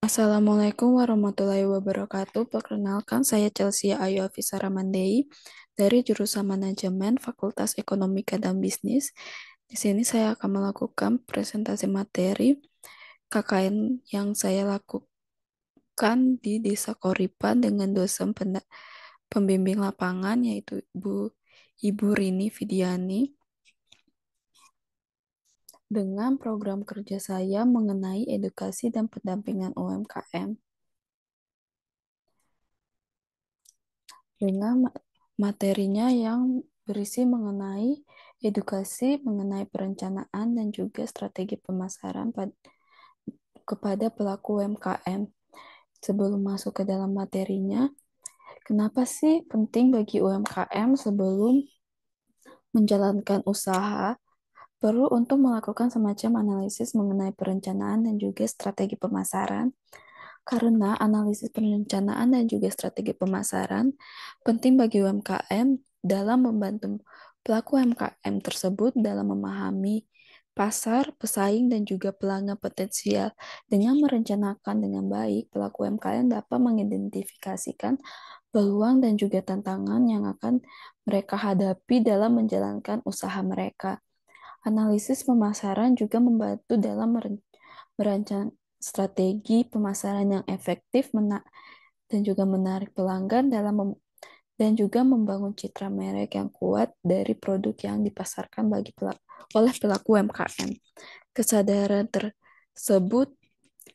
Assalamualaikum warahmatullahi wabarakatuh. Perkenalkan, saya Chelsea Ayu Afisa Ramandei dari jurusan Manajemen Fakultas Ekonomika dan Bisnis. Di sini saya akan melakukan presentasi materi KKN yang saya lakukan di Desa Koripan dengan dosen pembimbing lapangan yaitu Ibu Rini Vidiani dengan program kerja saya mengenai edukasi dan pendampingan UMKM. Dengan materinya yang berisi mengenai edukasi, mengenai perencanaan, dan juga strategi pemasaran kepada pelaku UMKM. Sebelum masuk ke dalam materinya, kenapa sih penting bagi UMKM sebelum menjalankan usaha? Perlu untuk melakukan semacam analisis mengenai perencanaan dan juga strategi pemasaran. Karena analisis perencanaan dan juga strategi pemasaran penting bagi UMKM dalam membantu pelaku UMKM tersebut dalam memahami pasar, pesaing, dan juga pelanggan potensial. Dengan merencanakan dengan baik, pelaku UMKM dapat mengidentifikasikan peluang dan juga tantangan yang akan mereka hadapi dalam menjalankan usaha mereka. Analisis pemasaran juga membantu dalam merancang strategi pemasaran yang efektif dan juga menarik pelanggan dan juga membangun citra merek yang kuat dari produk yang dipasarkan oleh pelaku UMKM. Kesadaran tersebut,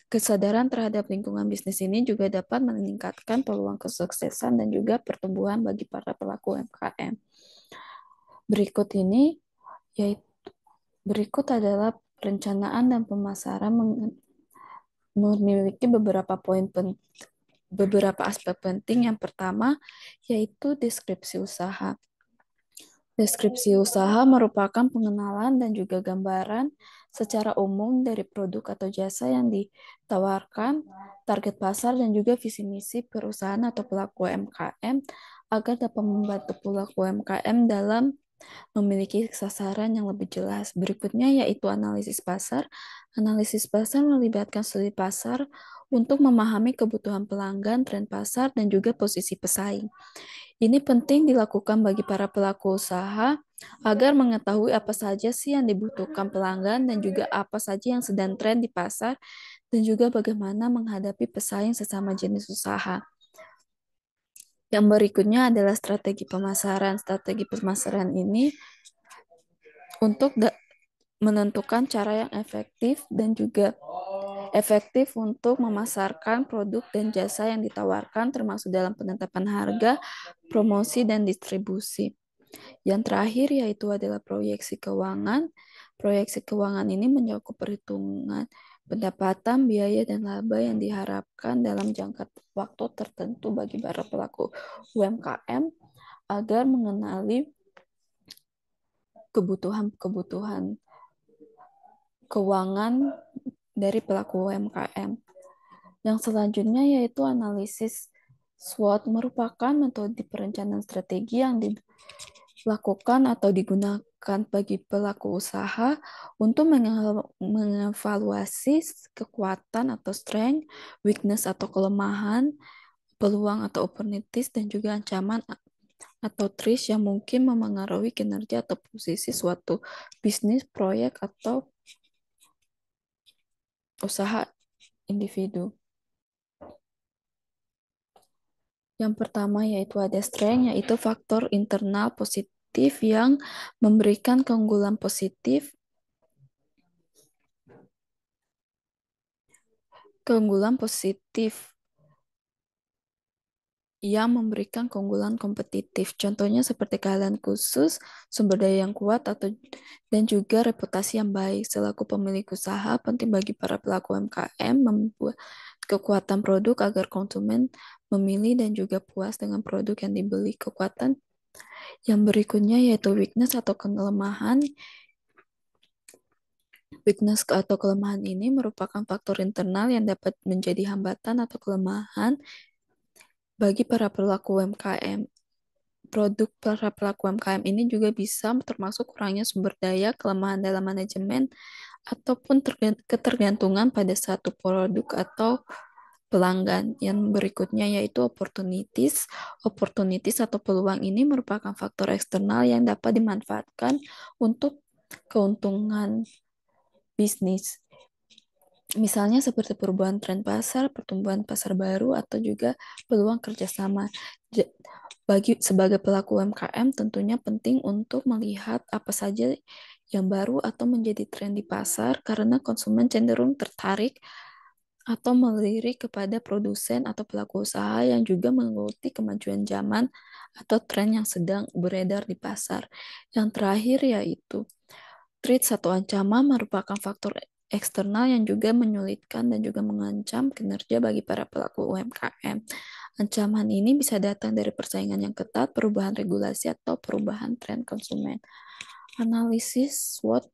kesadaran terhadap lingkungan bisnis ini juga dapat meningkatkan peluang kesuksesan dan juga pertumbuhan bagi para pelaku UMKM. Berikut ini yaitu Berikut adalah perencanaan dan pemasaran memiliki beberapa aspek penting. Yang pertama yaitu deskripsi usaha. Deskripsi usaha merupakan pengenalan dan juga gambaran secara umum dari produk atau jasa yang ditawarkan, target pasar, dan juga visi misi perusahaan atau pelaku UMKM agar dapat membantu pelaku UMKM dalam memiliki sasaran yang lebih jelas. Berikutnya yaitu analisis pasar. Analisis pasar melibatkan studi pasar untuk memahami kebutuhan pelanggan, tren pasar, dan juga posisi pesaing. Ini penting dilakukan bagi para pelaku usaha agar mengetahui apa saja sih yang dibutuhkan pelanggan dan juga apa saja yang sedang tren di pasar dan juga bagaimana menghadapi pesaing sesama jenis usaha. Yang berikutnya adalah strategi pemasaran. Strategi pemasaran ini untuk menentukan cara yang efektif untuk memasarkan produk dan jasa yang ditawarkan termasuk dalam penetapan harga, promosi, dan distribusi. Yang terakhir yaitu adalah proyeksi keuangan. Proyeksi keuangan ini mencakup perhitungan pendapatan, biaya, dan laba yang diharapkan dalam jangka waktu tertentu bagi para pelaku UMKM agar mengenali kebutuhan-kebutuhan keuangan dari pelaku UMKM. Yang selanjutnya yaitu analisis SWOT merupakan metode perencanaan strategi yang dilakukan atau digunakan bagi pelaku usaha untuk mengevaluasi kekuatan atau strength, weakness atau kelemahan, peluang atau opportunities, dan juga ancaman atau threats yang mungkin memengaruhi kinerja atau posisi suatu bisnis, proyek, atau usaha individu. Yang pertama yaitu ada strength, yaitu faktor internal positif yang memberikan keunggulan positif, keunggulan positif yang memberikan keunggulan kompetitif. Contohnya seperti keahlian khusus, sumber daya yang kuat, dan juga reputasi yang baik. Selaku pemilik usaha, penting bagi para pelaku UMKM membuat kekuatan produk agar konsumen memilih dan juga puas dengan produk yang dibeli. Kekuatan yang berikutnya yaitu weakness atau kelemahan. Weakness atau kelemahan ini merupakan faktor internal yang dapat menjadi hambatan atau kelemahan bagi para pelaku UMKM. Produk para pelaku UMKM ini juga bisa termasuk kurangnya sumber daya, kelemahan dalam manajemen, ataupun ketergantungan pada satu produk atau pelanggan. Yang berikutnya yaitu opportunities. Opportunities atau peluang ini merupakan faktor eksternal yang dapat dimanfaatkan untuk keuntungan bisnis. Misalnya seperti perubahan tren pasar, pertumbuhan pasar baru, atau juga peluang kerjasama. Bagi sebagai pelaku UMKM tentunya penting untuk melihat apa saja yang baru atau menjadi tren di pasar karena konsumen cenderung tertarik atau melirik kepada produsen atau pelaku usaha yang juga mengikuti kemajuan zaman atau tren yang sedang beredar di pasar. Yang terakhir yaitu threat atau ancaman merupakan faktor eksternal yang juga menyulitkan dan juga mengancam kinerja bagi para pelaku UMKM. Ancaman ini bisa datang dari persaingan yang ketat, perubahan regulasi, atau perubahan tren konsumen. Analisis SWOT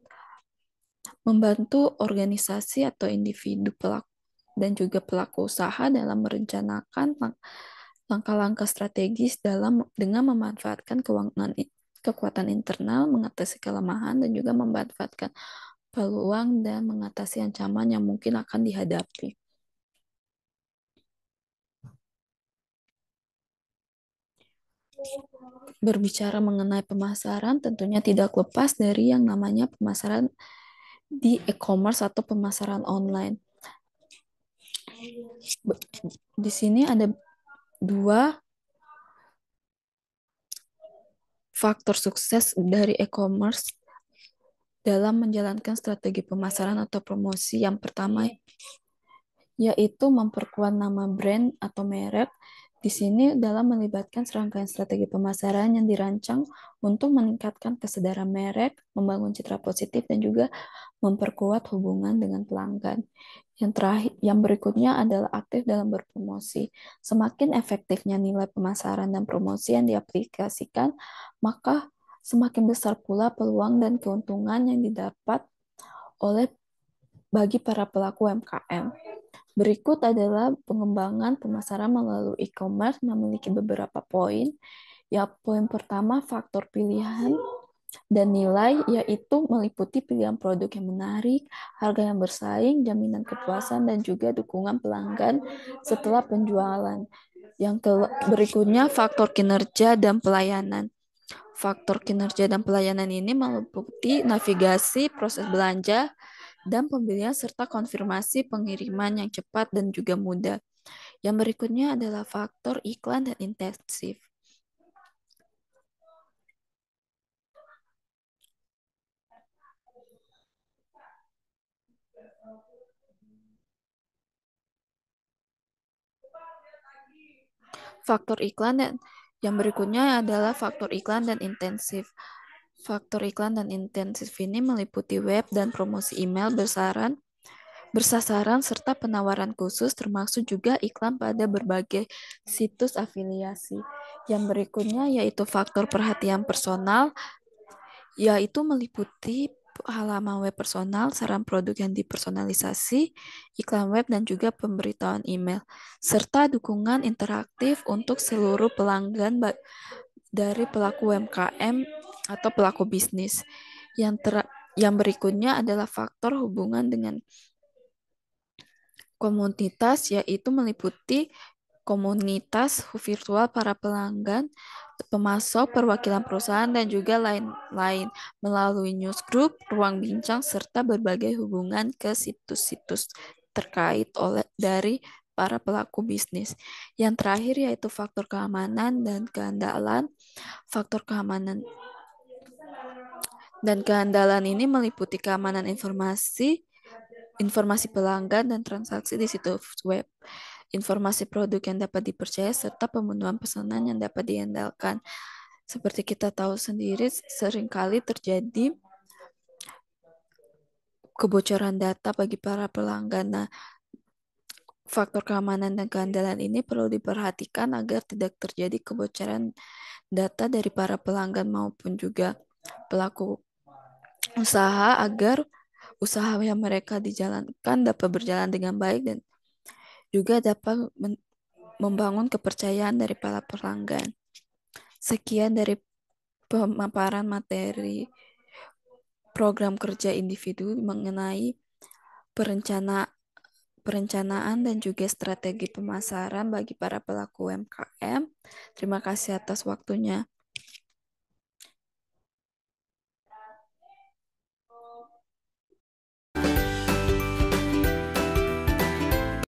membantu organisasi atau individu pelaku dan juga pelaku usaha dalam merencanakan langkah-langkah strategis dengan memanfaatkan kekuatan internal, mengatasi kelemahan, dan juga memanfaatkan peluang dan mengatasi ancaman yang mungkin akan dihadapi. Berbicara mengenai pemasaran, tentunya tidak lepas dari yang namanya pemasaran di e-commerce atau pemasaran online. Di sini ada dua faktor sukses dari e-commerce dalam menjalankan strategi pemasaran atau promosi. Yang pertama yaitu memperkuat nama brand atau merek. Di sini dalam melibatkan serangkaian strategi pemasaran yang dirancang untuk meningkatkan kesadaran merek, membangun citra positif, dan juga memperkuat hubungan dengan pelanggan. Yang terakhir, yang berikutnya adalah aktif dalam berpromosi. Semakin efektifnya nilai pemasaran dan promosi yang diaplikasikan, maka semakin besar pula peluang dan keuntungan yang didapat oleh bagi para pelaku UMKM. Berikut adalah pengembangan pemasaran melalui e-commerce memiliki beberapa poin. Ya, poin pertama, faktor pilihan dan nilai, yaitu meliputi pilihan produk yang menarik, harga yang bersaing, jaminan kepuasan, dan juga dukungan pelanggan setelah penjualan. Yang berikutnya, faktor kinerja dan pelayanan. Faktor kinerja dan pelayanan ini meliputi navigasi, proses belanja, dan pembelian serta konfirmasi pengiriman yang cepat dan juga mudah. Yang berikutnya adalah faktor iklan dan intensif. Faktor iklan dan yang berikutnya adalah faktor iklan dan intensif. Faktor iklan dan intensif ini meliputi web dan promosi email bersasaran serta penawaran khusus termasuk juga iklan pada berbagai situs afiliasi. Yang berikutnya yaitu faktor perhatian personal, yaitu meliputi halaman web personal, saran produk yang dipersonalisasi, iklan web, dan juga pemberitahuan email, serta dukungan interaktif untuk seluruh pelanggan dari pelaku UMKM atau pelaku bisnis. Yang berikutnya adalah faktor hubungan dengan komunitas, yaitu meliputi komunitas virtual para pelanggan, pemasok, perwakilan perusahaan, dan juga lain-lain melalui newsgroup, ruang bincang, serta berbagai hubungan ke situs-situs terkait dari para pelaku bisnis. Yang terakhir yaitu faktor keamanan dan keandalan. Faktor keamanan dan keandalan ini meliputi keamanan informasi pelanggan dan transaksi di situs web, informasi produk yang dapat dipercaya, serta pemenuhan pesanan yang dapat diandalkan. Seperti kita tahu sendiri, seringkali terjadi kebocoran data bagi para pelanggan. Nah, faktor keamanan dan keandalan ini perlu diperhatikan agar tidak terjadi kebocoran data dari para pelanggan maupun juga pelaku usaha agar usaha yang mereka dijalankan dapat berjalan dengan baik dan juga dapat membangun kepercayaan dari para pelanggan. Sekian dari pemaparan materi program kerja individu mengenai perencana perencanaan dan juga strategi pemasaran bagi para pelaku UMKM. Terima kasih atas waktunya.